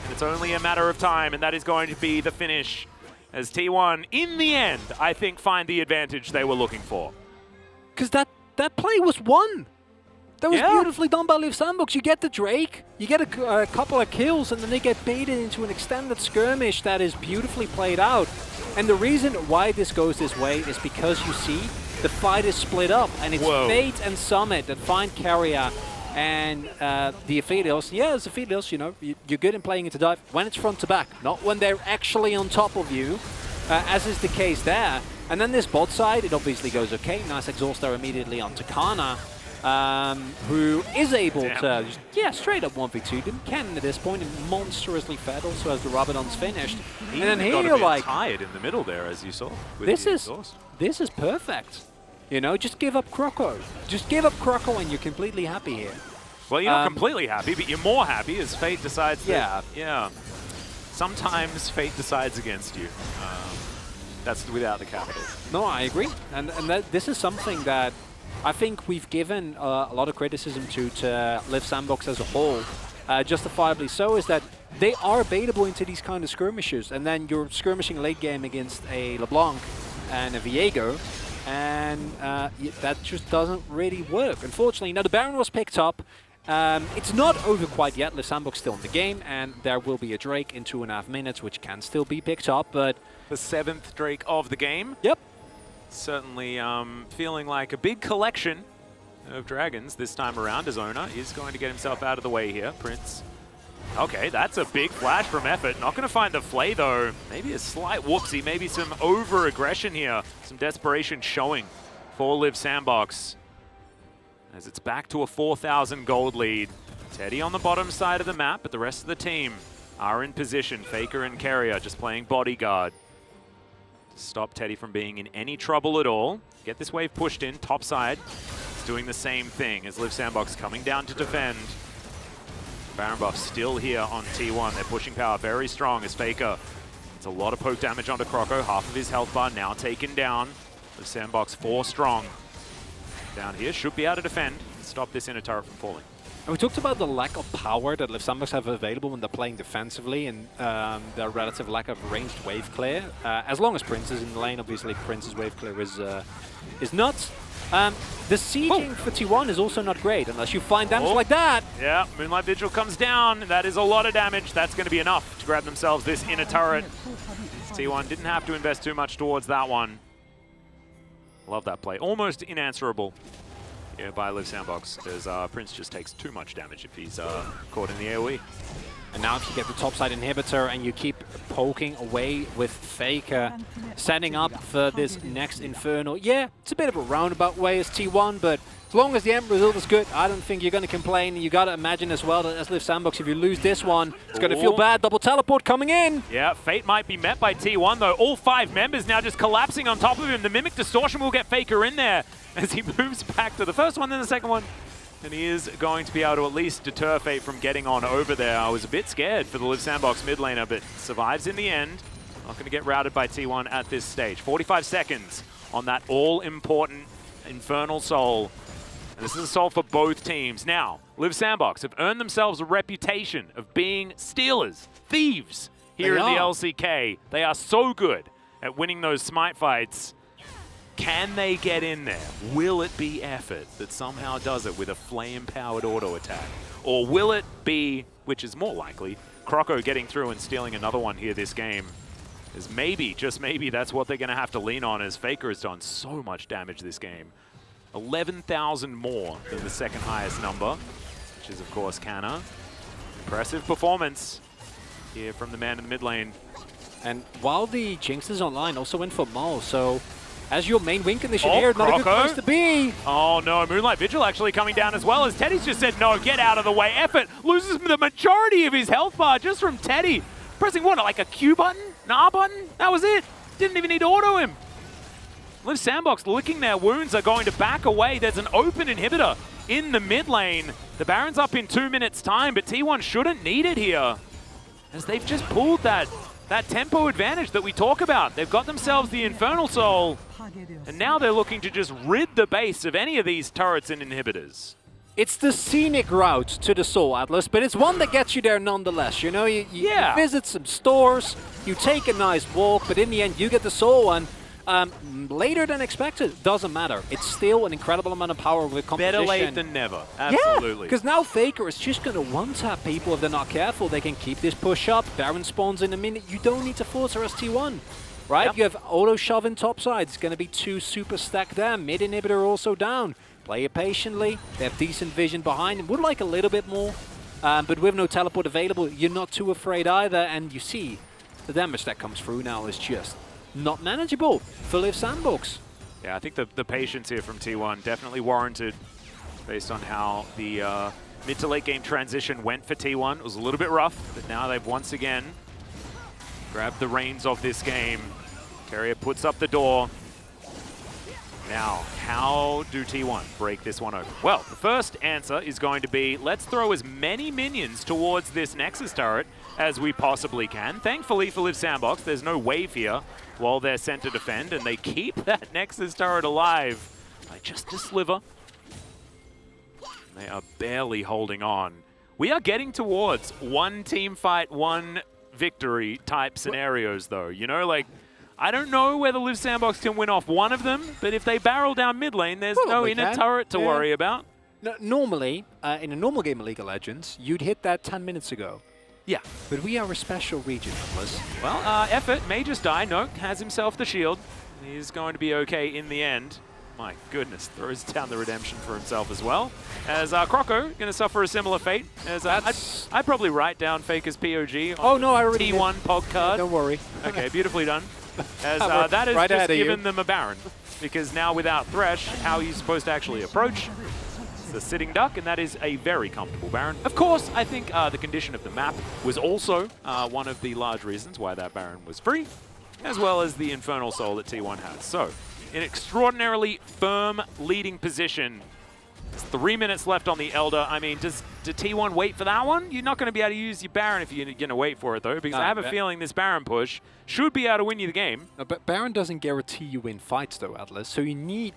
And it's only a matter of time, and that is going to be the finish as T1, in the end, I think find the advantage they were looking for. Because that play was won. That was beautifully done by Liv Sandbox. You get the Drake, you get a couple of kills, and then they get baited into an extended skirmish that is beautifully played out. And the reason why this goes this way is because you see the fight is split up, and it's Fate and Summit that find Carrier and the Aphelios. Yeah, it's Aphelios, you know, you're good in playing into dive when it's front to back, not when they're actually on top of you, as is the case there. And then this bot side, it obviously goes okay. Nice exhaust there immediately onto Kana. Who is able to, straight up 1v2 them. Cannon at this point, and monstrously fed also as the Rabadon's finished. He and then got here, a bit like, tired in the middle there, as you saw. this is perfect. You know, just give up Croco. Just give up Croco and you're completely happy here. Well, you're not completely happy, but you're more happy as Fate decides that, sometimes Fate decides against you. That's without the capital. No, I agree. And this is something that I think we've given a lot of criticism to Liv Sandbox as a whole, justifiably so, is that they are baitable into these kind of skirmishes, and then you're skirmishing late game against a LeBlanc and a Viego, and that just doesn't really work, unfortunately. Now, the Baron was picked up. It's not over quite yet. Liv Sandbox still in the game, and there will be a Drake in 2.5 minutes, which can still be picked up, but... The 7th Drake of the game. Yep. Certainly feeling like a big collection of dragons this time around as Owner is going to get himself out of the way here. Prince. Okay, that's a big flash from Effort. Not going to find the Flay though. Maybe a slight whoopsie, maybe some over-aggression here. Some desperation showing for Liv Sandbox. As it's back to a 4,000 gold lead. Teddy on the bottom side of the map, but the rest of the team are in position. Faker and Carrier just playing bodyguard. Stop Teddy from being in any trouble at all. Get this wave pushed in, top side. It's doing the same thing as Liv Sandbox coming down to defend. Baron buff still here on T1. They're pushing power very strong as Faker. It's a lot of poke damage onto Croco. Half of his health bar now taken down. The sandbox 4 strong. Down here, should be able to defend. Stop this inner turret from falling. And we talked about the lack of power that Liv Sandbox have available when they're playing defensively and their relative lack of ranged wave clear. As long as Prince is in the lane, obviously Prince's wave clear is nuts. The sieging for T1 is also not great unless you find damage like that. Yeah, Moonlight Vigil comes down. That is a lot of damage. That's going to be enough to grab themselves this inner turret. T1 didn't have to invest too much towards that one. Love that play. Almost unanswerable here by Liv Sandbox, as Prince just takes too much damage if he's caught in the AoE. And now if you get the topside inhibitor and you keep poking away with Faker, setting up for this next Infernal. Yeah, it's a bit of a roundabout way as T1, but as long as the end result is good, I don't think you're going to complain. You got to imagine as well that as Liv Sandbox, if you lose this one, it's going to feel bad. Double teleport coming in. Yeah, fate might be met by T1 though. All 5 members now just collapsing on top of him. The Mimic Distortion will get Faker in there as he moves back to the first one, then the second one. And he is going to be able to at least deter Fate from getting on over there. I was a bit scared for the Liv Sandbox mid laner, but survives in the end. Not going to get routed by T1 at this stage. 45 seconds on that all-important Infernal Soul. And this is a soul for both teams. Now, Liv Sandbox have earned themselves a reputation of being stealers, thieves here in the LCK. They are so good at winning those smite fights. Can they get in there? Will it be Effort that somehow does it with a flame-powered auto attack? Or will it be, which is more likely, Croco getting through and stealing another one here this game? As maybe, just maybe, that's what they're going to have to lean on, as Faker has done so much damage this game. 11,000 more than the second highest number, which is, of course, Canna. Impressive performance here from the man in the mid lane. And while the Jinx is online, also went for Maul, so as your main win condition here, not a good place to be. Oh no, Moonlight Vigil actually coming down as well, as Teddy's just said, no, get out of the way. Effort loses the majority of his health bar just from Teddy. Pressing what, like a Q button? An R button? That was it. Didn't even need to auto him. Liv Sandbox licking their wounds are going to back away. There's an open inhibitor in the mid lane. The Baron's up in 2 minutes time, but T1 shouldn't need it here, as they've just pulled that tempo advantage that we talk about. They've got themselves the Infernal Soul, and now they're looking to just rid the base of any of these turrets and inhibitors. It's the scenic route to the Soul Atlas, but it's one that gets you there nonetheless. You know, you visit some stores, you take a nice walk, but in the end you get the Soul, and later than expected, doesn't matter. It's still an incredible amount of power with competition. Better late than never, absolutely. Because now Faker is just going to one-tap people if they're not careful. They can keep this push up. Baron spawns in a minute. You don't need to force her as T1, right? Yep. You have auto shove in topside. It's going to be 2 super stacked there. Mid inhibitor also down. Play it patiently. They have decent vision behind them. Would like a little bit more, but with no teleport available, you're not too afraid either. And you see the damage that comes through now is just not manageable for Liv Sandbox. Yeah, I think the patience here from T1 definitely warranted based on how the mid to late game transition went for T1. It was a little bit rough, but now they've once again grabbed the reins of this game. Carrier puts up the door. Now, how do T1 break this one open? Well, the first answer is going to be, let's throw as many minions towards this Nexus turret as we possibly can. Thankfully for Liv Sandbox, there's no wave here while they're sent to defend, and they keep that Nexus turret alive by just a sliver. They are barely holding on. We are getting towards one team fight, one victory type scenarios, though. You know, like, I don't know whether Liv Sandbox can win off one of them, but if they barrel down mid lane, there's no inner turret to worry about. No, normally, in a normal game of League of Legends, you'd hit that 10 minutes ago. Yeah. But we are a special region, Atlas. Well, Effort may just die. No, has himself the shield. He's going to be okay in the end. My goodness, throws down the redemption for himself as well. As Croco going to suffer a similar fate. As I'd probably write down Faker's POG on I already T1 pod card. Don't worry. Okay, beautifully done. As that has just given them a Baron. Because now without Thresh, how are you supposed to actually approach? It's the sitting duck, and that is a very comfortable Baron. Of course, I think the condition of the map was also one of the large reasons why that Baron was free, as well as the Infernal Soul that T1 has. So, an extraordinarily firm leading position It's 3 minutes left on the Elder. I mean, does T1 wait for that one? You're not going to be able to use your Baron if you're going to wait for it, though, because I have a feeling this Baron push should be able to win you the game. But Baron doesn't guarantee you win fights, though, Atlas. So you need,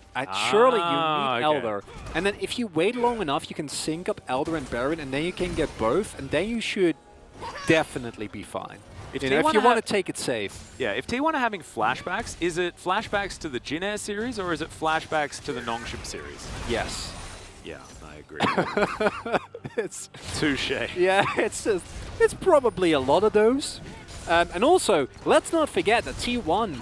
surely you need Elder. And then if you wait long enough, you can sync up Elder and Baron, and then you can get both, and then you should definitely be fine. If you want to take it safe. Yeah, if T1 are having flashbacks, is it flashbacks to the Jin Air series, or is it flashbacks to the Nongshim series? Yes. Yeah, I agree. It's touche. Yeah, it's probably a lot of those. And also, let's not forget that T1,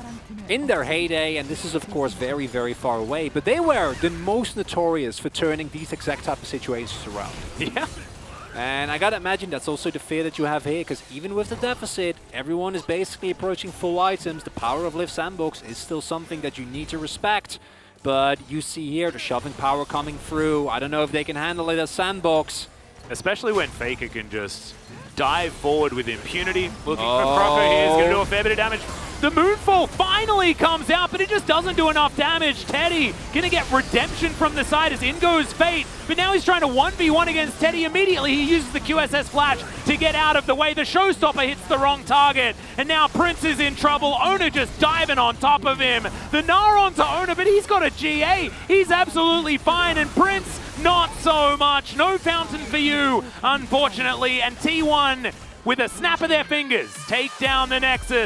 in their heyday, and this is of course very, very far away, but they were the most notorious for turning these exact type of situations around. Yeah. And I gotta imagine that's also the fear that you have here, because even with the deficit, everyone is basically approaching full items. The power of Live Sandbox is still something that you need to respect. But you see here the shoving power coming through. I don't know if they can handle it as Sandbox. Especially when Faker can just dive forward with impunity. Looking for Croco here, he's going to do a fair bit of damage. The Moonfall finally comes out, but it just doesn't do enough damage. Teddy going to get redemption from the side as in goes Fate, but now he's trying to 1v1 against Teddy immediately. He uses the QSS flash to get out of the way. The Showstopper hits the wrong target, and now Prince is in trouble. Ona just diving on top of him. The Gnar onto Ona, but he's got a GA. He's absolutely fine, and Prince, not so much. No fountain for you, unfortunately, and T1, with a snap of their fingers, take down the Nexus.